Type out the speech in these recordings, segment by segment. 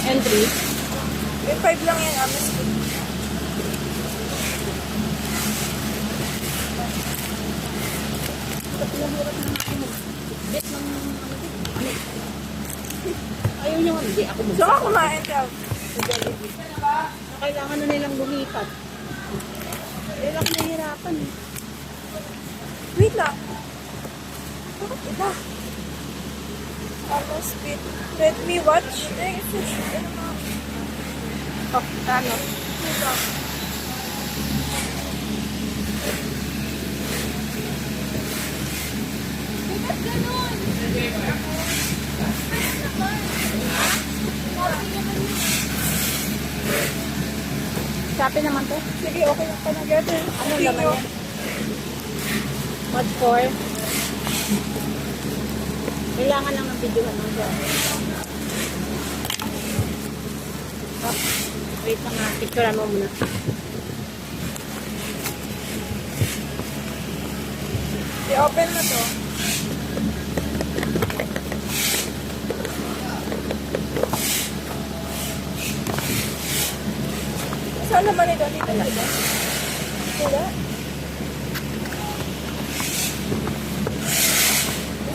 Entry. Yung 5 lang yan, Amas. Ayaw niya hindi ako mo. Saan ka kumain ka? Kailangan na nilang lumipat. Kailangan ako nahihirapan eh. Wait lang. Bakit iba? Amas bit. Let me watch. Eh, fish. Ano mga? Oh, ano? Wait lang. Bakit ganun? Sabi naman to. Sige, okay lang ka na. Gete. Ano naman yan? What for? Kailangan lang ng video mo dyan. Oh, wait lang nga. Picturean mo muna. I-open mo to. Saan naman ito? Dito na ito? Wala?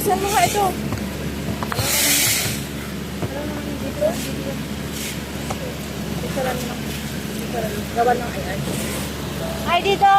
Saan mo nga ito? Ano naman yung dito? Picturean mo lang. Picturean mo. Gawa ng ay. Ay, dito!